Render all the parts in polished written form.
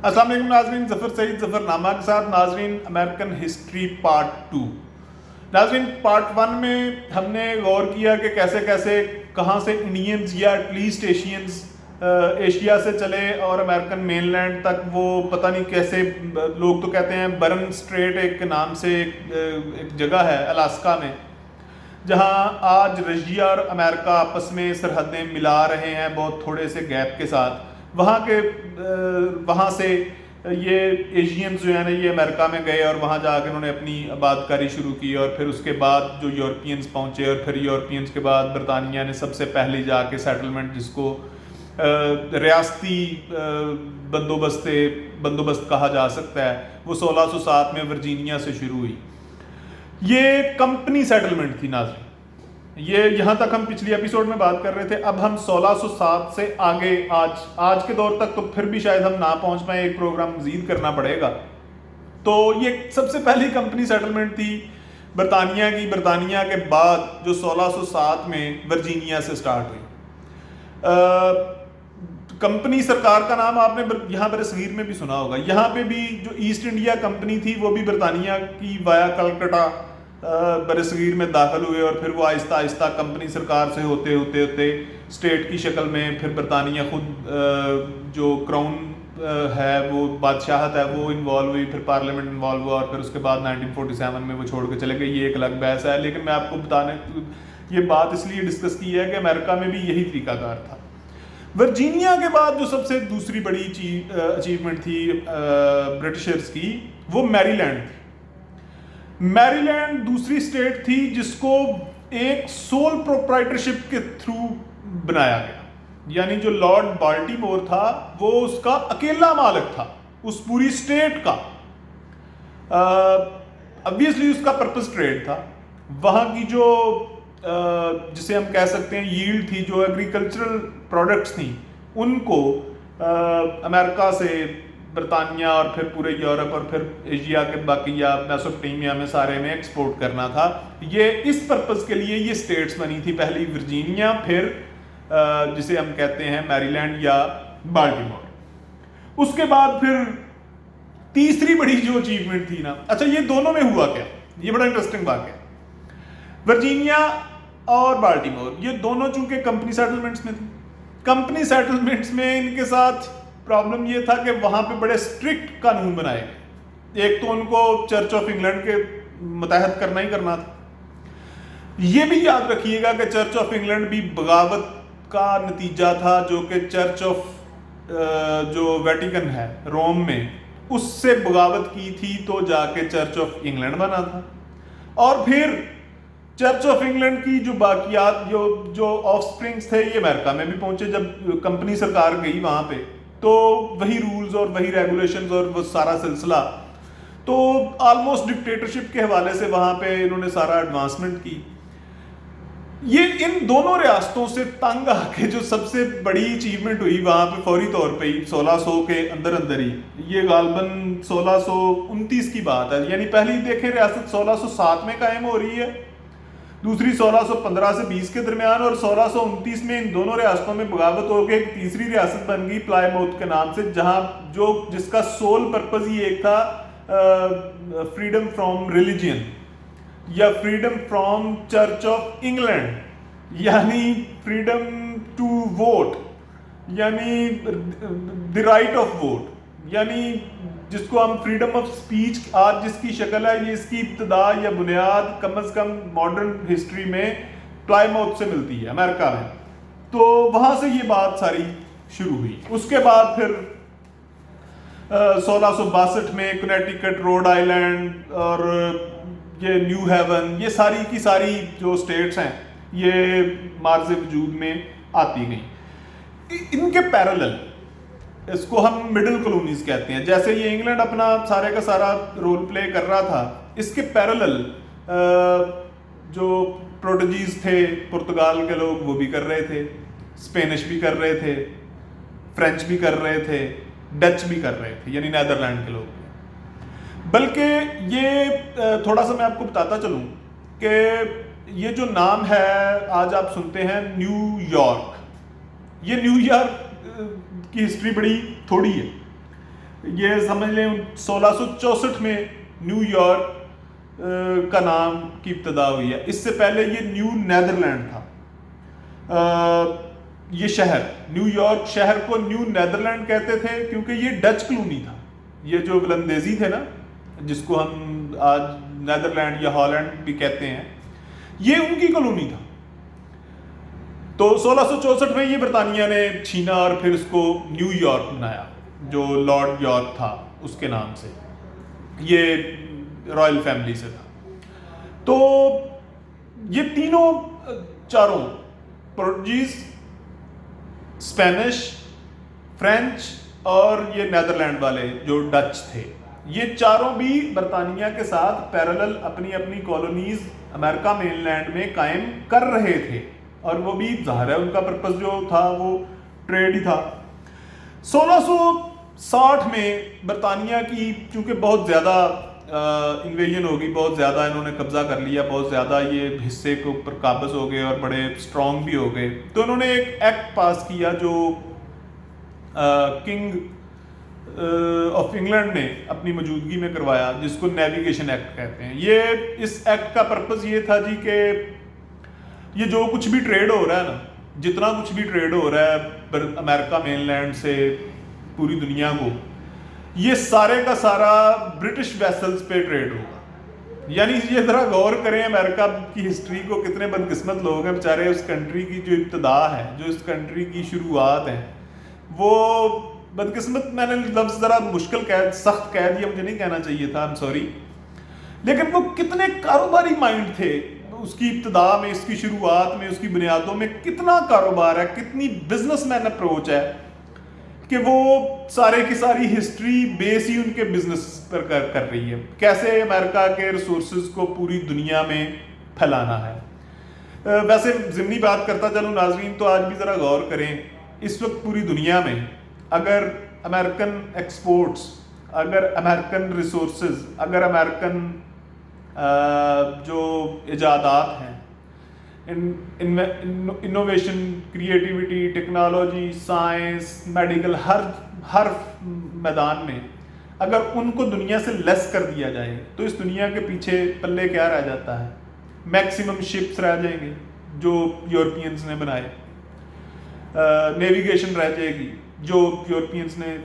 السلام علیکم ناظرین، ظفر سعید ظفر نامہ کے ساتھ ناظرین امریکن ہسٹری پارٹ 2۔ ناظرین پارٹ 1 میں ہم نے غور کیا کہ کیسے کیسے کہاں سے انڈینز یا ایٹ لیسٹ ایشینز ایشیا سے چلے اور امریکن مین لینڈ تک، وہ پتہ نہیں کیسے، لوگ تو کہتے ہیں برن اسٹریٹ ایک نام سے ایک جگہ ہے الاسکا میں، جہاں آج رشیا اور امریکہ آپس میں سرحدیں ملا رہے ہیں بہت تھوڑے سے گیپ کے ساتھ۔ وہاں سے یہ ایشینز جو ہیں نا یہ امریکہ میں گئے اور وہاں جا کے انہوں نے اپنی آباد کاری شروع کی، اور پھر اس کے بعد جو یورپینز پہنچے، اور پھر یورپینز کے بعد برطانیہ نے سب سے پہلے جا کے سیٹلمنٹ، جس کو ریاستی بندوبست کہا جا سکتا ہے، وہ 1607 میں ورجینیا سے شروع ہوئی۔ یہ کمپنی سیٹلمنٹ تھی ناظرین۔ یہ یہاں تک ہم پچھلی ایپیسوڈ میں بات کر رہے تھے، اب ہم 1607 سے آگے آج کے دور تک تو پھر بھی شاید ہم نہ پہنچ پائیں، ایک پروگرام مزید کرنا پڑے گا۔ تو یہ سب سے پہلی کمپنی سیٹلمنٹ تھی برطانیہ کی، برطانیہ کے بعد جو 1607 میں ورجینیا سے سٹارٹ ہوئی۔ کمپنی سرکار کا نام آپ نے یہاں برصغیر میں بھی سنا ہوگا۔ یہاں پہ بھی جو ایسٹ انڈیا کمپنی تھی وہ بھی برطانیہ کی وایا کلکٹا برصغیر میں داخل ہوئے، اور پھر وہ آہستہ آہستہ کمپنی سرکار سے ہوتے ہوتے ہوتے اسٹیٹ کی شکل میں، پھر برطانیہ خود جو کراؤن ہے، وہ بادشاہت ہے، وہ انوالو ہوئی، پھر پارلیمنٹ انوالو ہوا، اور پھر اس کے بعد 1947 میں وہ چھوڑ کے چلے گئے۔ یہ ایک الگ بحث ہے، لیکن میں آپ کو یہ بات اس لیے ڈسکس کی ہے کہ امریکہ میں بھی یہی طریقہ کار تھا۔ ورجینیا کے بعد جو سب سے دوسری بڑی اچیومنٹ تھی برٹشرز کی، وہ میری لینڈ تھی۔ میری لینڈ دوسری اسٹیٹ تھی جس کو ایک سول پروپرائٹرشپ کے تھرو بنایا گیا، یعنی جو لارڈ بالٹیمور تھا وہ اس کا اکیلا مالک تھا اس پوری اسٹیٹ کا۔ obviously اس کا پرپس ٹریڈ تھا، وہاں کی جو جسے ہم کہہ سکتے ہیں ییلڈ تھی، جو ایگریکلچرل پروڈکٹس تھیں، ان کو امریکہ سے برطانیہ اور پھر پورے یورپ اور پھر ایشیا کے باقی یا میسوپوٹیمیا میں سارے میں ایکسپورٹ کرنا تھا۔ یہ اس پرپس کے لیے یہ اسٹیٹس بنی تھی، پہلی ورجینیا، پھر جسے ہم کہتے ہیں میری لینڈ یا بالٹیمور۔ اس کے بعد پھر تیسری بڑی جو اچیومنٹ تھی نا، اچھا یہ دونوں میں ہوا کیا، یہ بڑا انٹرسٹنگ بات ہے۔ ورجینیا اور بالٹیمور یہ دونوں چونکہ کمپنی سیٹلمنٹس میں تھی، کمپنی سیٹلمنٹس میں ان کے ساتھ پرابلم یہ تھا کہ وہاں پہ بڑے اسٹرکٹ قانون بنائے گئے۔ ایک تو ان کو چرچ آف انگلینڈ کے متحد کرنا ہی کرنا تھا۔ یہ بھی یاد رکھیے گا کہ چرچ آف انگلینڈ بھی بغاوت کا نتیجہ تھا، جو کہ چرچ آف جو ویٹیکن ہے روم میں، اس سے بغاوت کی تھی تو جا کے چرچ آف انگلینڈ بنا تھا۔ اور پھر چرچ آف انگلینڈ کی جو باقیات جو آف سپرنگز تھے یہ امریکہ میں بھی پہنچے۔ جب کمپنی سرکار گئی وہاں پہ تو وہی رولز اور وہی ریگولیشنز اور وہ سارا سلسلہ، تو آلموسٹ ڈکٹیٹرشپ کے حوالے سے وہاں پہ انہوں نے سارا ایڈوانسمنٹ کی۔ یہ ان دونوں ریاستوں سے تنگ آ کے جو سب سے بڑی اچیومنٹ ہوئی وہاں پہ فوری طور پہ ہی 1600 کے اندر ہی، یہ غالباً 1629 کی بات ہے، یعنی پہلی دیکھیں ریاست 1607 میں قائم ہو رہی ہے، دوسری 1615 سے 20 کے درمیان، اور 1629 میں ان دونوں ریاستوں میں بغاوت ہو کے ایک تیسری ریاست بن گئی پلائماؤتھ کے نام سے، جس کا سول پرپز ہی ایک تھا، فریڈم فرام ریلیجن یا freedom from church of England, یعنی فریڈم ٹو ووٹ، یعنی دی رائٹ آف ووٹ، یعنی جس کو ہم فریڈم آف سپیچ آج جس کی شکل ہے، یہ اس کی ابتدا یا بنیاد کم از کم ماڈرن ہسٹری میں پلائماؤتھ سے ملتی ہے امریکہ میں۔ تو وہاں سے یہ بات ساری شروع ہوئی۔ اس کے بعد پھر 1662 میں کنیکٹیکٹ، روڈ آئیلینڈ اور یہ نیو ہیون، یہ ساری کی ساری جو اسٹیٹس ہیں یہ معرض وجود میں آتی گئیں۔ ان کے پیرالل اس کو ہم مڈل کالونیز کہتے ہیں، جیسے یہ انگلینڈ اپنا سارے کا سارا رول پلے کر رہا تھا، اس کے پیرالل جو پروٹوگیز تھے پرتگال کے لوگ وہ بھی کر رہے تھے، اسپینش بھی کر رہے تھے، فرینچ بھی کر رہے تھے، ڈچ بھی کر رہے تھے، یعنی نیدرلینڈ کے لوگ۔ بلکہ یہ تھوڑا سا میں آپ کو بتاتا چلوں کہ یہ جو نام ہے آج آپ سنتے ہیں نیو یارک، یہ نیو یارک کی ہسٹری بڑی تھوڑی ہے۔ یہ سمجھ لیں 1664 میں نیو یارک کا نام کی ابتدا ہوئی ہے. اس سے پہلے یہ نیو نیدرلینڈ تھا. یہ شہر نیو یارک شہر کو نیو نیدرلینڈ کہتے تھے کیونکہ یہ ڈچ کلونی تھا. یہ جو ولندیزی تھے نا جس کو ہم آج نیدرلینڈ یا ہالینڈ بھی کہتے ہیں, یہ ان کی کالونی تھا. تو 1664 میں یہ برطانیہ نے چھینا اور پھر اس کو نیو یارک بنایا جو لارڈ یارک تھا اس کے نام سے. یہ رائل فیملی سے تھا. تو یہ چاروں پورٹوگیز, اسپینش, فرینچ اور یہ نیدرلینڈ والے جو ڈچ تھے, یہ چاروں بھی برطانیہ کے ساتھ پیرالل اپنی اپنی کالونیز امریکہ مین لینڈ میں قائم کر رہے تھے. اور وہ بھی ظاہر ہے ان کا پرپس جو تھا وہ ٹریڈ ہی تھا. 1660 میں برطانیہ کی چونکہ بہت زیادہ انویژن ہو گئی, بہت زیادہ انہوں نے قبضہ کر لیا, بہت زیادہ یہ حصے کے اوپر قابض ہو گئے اور بڑے اسٹرانگ بھی ہو گئے, تو انہوں نے ایک ایکٹ پاس کیا جو کنگ آف انگلینڈ نے اپنی موجودگی میں کروایا, جس کو نیویگیشن ایکٹ کہتے ہیں. یہ اس ایکٹ کا پرپس یہ تھا جی کہ یہ جو کچھ بھی ٹریڈ ہو رہا ہے نا, جتنا کچھ بھی ٹریڈ ہو رہا ہے امریکہ مین لینڈ سے پوری دنیا کو, یہ سارے کا سارا برٹش ویسلز پہ ٹریڈ ہوگا. یعنی یہ ذرا غور کریں امریکہ کی ہسٹری کو, کتنے بدقسمت لوگ ہیں بیچارے. اس کنٹری کی جو ابتدا ہے, جو اس کنٹری کی شروعات ہیں, وہ بدقسمت, میں نے لفظ ذرا مشکل سخت کہہ دیا, مجھے نہیں کہنا چاہیے تھا, I'm sorry. لیکن وہ کتنے کاروباری مائنڈ تھے اس کی ابتدا میں, اس کی شروعات میں, اس کی بنیادوں میں کتنا کاروبار ہے, کتنی بزنس مین اپروچ ہے کہ وہ سارے کی ساری ہسٹری بیس ہی ان کے بزنس پر کر رہی ہے. کیسے امریکہ کے ریسورسز کو پوری دنیا میں پھیلانا ہے. ویسے ضمنی بات کرتا چلوں ناظرین, تو آج بھی ذرا غور کریں, اس وقت پوری دنیا میں اگر امریکن ایکسپورٹس, اگر امریکن ریسورسز, اگر امریکن جو ایجادات ہیں, innovation, creativity, technology, science, medical, ہر میدان میں اگر ان کو دنیا سے لیس کر دیا جائے تو اس دنیا کے پیچھے پلے کیا رہ جاتا ہے؟ میکسیمم شپس رہ جائیں گے جو یورپینز نے بنائے, نیویگیشن رہ جائے گی جو یورپینز نے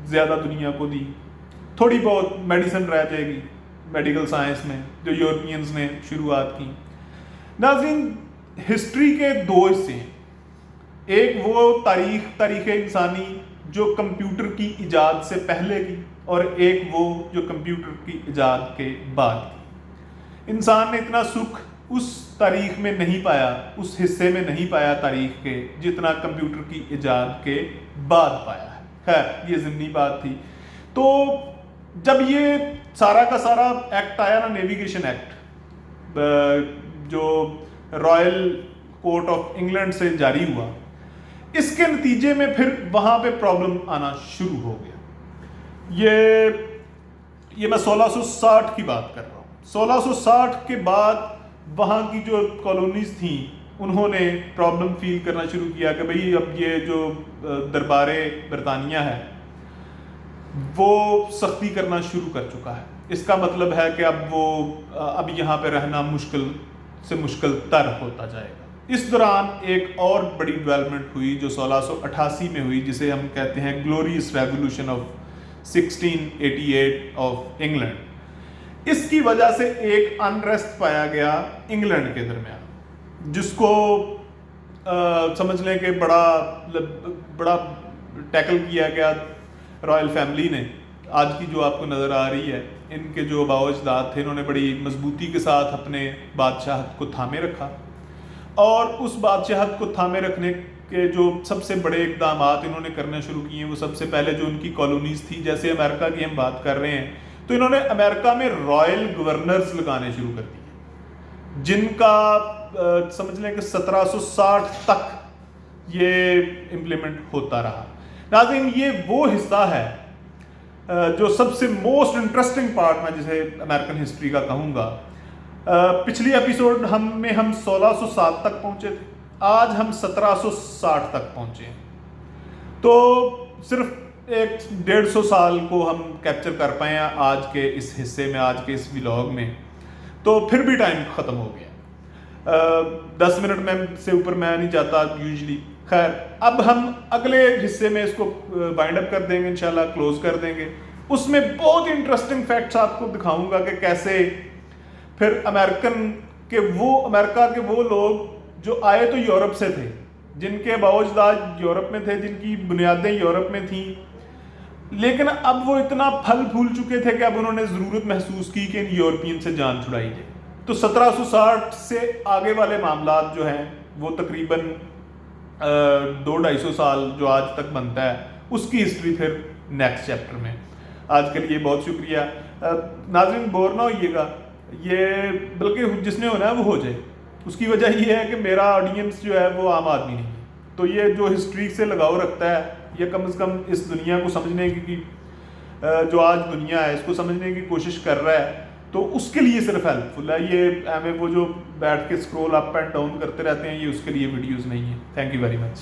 زیادہ دنیا کو دی, تھوڑی بہت میڈیسن رہ جائے گی میڈیکل سائنس میں جو یورپینز نے شروعات کی. ناظرین, ہسٹری کے دو حصے ہیں, ایک وہ تاریخ انسانی جو کمپیوٹر کی ایجاد سے پہلے کی, اور ایک وہ جو کمپیوٹر کی ایجاد کے بعد کی. انسان نے اتنا سکھ اس تاریخ میں نہیں پایا, اس حصے میں نہیں پایا تاریخ کے, جتنا کمپیوٹر کی ایجاد کے بعد پایا ہے. خیر, یہ ضمنی بات تھی. تو جب یہ سارا کا سارا ایکٹ آیا نا, نیویگیشن ایکٹ, جو رائل کورٹ آف انگلینڈ سے جاری ہوا, اس کے نتیجے میں پھر وہاں پہ پرابلم آنا شروع ہو گیا. یہ میں 1660 کی بات کر رہا ہوں. 1660 کے بعد وہاں کی جو کالونیز تھیں انہوں نے پرابلم فیل کرنا شروع کیا کہ بھئی اب یہ جو دربار برطانیہ ہے وہ سختی کرنا شروع کر چکا ہے. اس کا مطلب ہے کہ اب یہاں پہ رہنا مشکل سے مشکل تر ہوتا جائے گا. اس دوران ایک اور بڑی ڈیولپمنٹ ہوئی جو 1688 میں ہوئی, جسے ہم کہتے ہیں glorious revolution of 1688 of England. اس کی وجہ سے ایک انریسٹ پایا گیا انگلینڈ کے درمیان, جس کو سمجھ لیں کہ بڑا ٹیکل کیا گیا رائل فیملی نے. آج کی جو آپ کو نظر آ رہی ہے, ان کے جو آباء و اجداد تھے انہوں نے بڑی مضبوطی کے ساتھ اپنے بادشاہت کو تھامے رکھا, اور اس بادشاہت کو تھامے رکھنے کے جو سب سے بڑے اقدامات انہوں نے کرنا شروع کیے, وہ سب سے پہلے جو ان کی کالونیز تھی, جیسے امریکہ کی ہم بات کر رہے ہیں, تو انہوں نے امریکہ میں رائل گورنرز لگانے شروع کر دیے, جن کا سمجھ لیں کہ 1760 تک یہ امپلیمنٹ ہوتا رہا. ناظرین, یہ وہ حصہ ہے جو سب سے موسٹ انٹرسٹنگ پارٹ میں جسے امریکن ہسٹری کا کہوں گا. پچھلی ایپیسوڈ ہم 1607 تک پہنچے تھے, آج ہم 1760 تک پہنچے ہیں. تو صرف ایک 150 سال کو ہم کیپچر کر پائے ہیں آج کے اس حصے میں، آج کے اس ولاگ میں، تو پھر بھی ٹائم ختم ہو گیا. 10 منٹ میں سے اوپر میں نہیں چاہتا یوزلی. خیر اب ہم اگلے حصے میں اس کو بائنڈ اپ کر دیں گے انشاءاللہ، کلوز کر دیں گے. اس میں بہت انٹرسٹنگ فیکٹس آپ کو دکھاؤں گا کہ کیسے پھر امریکہ کے وہ لوگ جو آئے تو یورپ سے تھے، جن کے باوجداد یورپ میں تھے، جن کی بنیادیں یورپ میں تھیں، لیکن اب وہ اتنا پھل پھول چکے تھے کہ اب انہوں نے ضرورت محسوس کی کہ ان یورپین سے جان چھڑائی جائے. تو 1760 سے آگے والے معاملات جو ہیں وہ تقریباً 200-250 سال جو آج تک بنتا ہے، اس کی ہسٹری پھر نیکسٹ چیپٹر میں. آج کے لیے بہت شکریہ. ناظرین بور نہ ہوئیے گا، یہ بلکہ جس نے ہونا ہے وہ ہو جائے. اس کی وجہ یہ ہے کہ میرا آڈینس جو ہے وہ عام آدمی نہیں ہے، تو یہ جو ہسٹری سے لگاؤ رکھتا ہے، یہ کم از کم اس دنیا کو سمجھنے کی جو آج دنیا ہے اس کو سمجھنے کی کوشش کر رہا ہے، تو اس کے لیے صرف ہیلپ فل ہے. یہ ہمیں وہ جو بیٹھ کے اسکرول اپ اینڈ ڈاؤن کرتے رہتے ہیں، یہ اس کے لیے ویڈیوز نہیں ہیں. Thank you very much.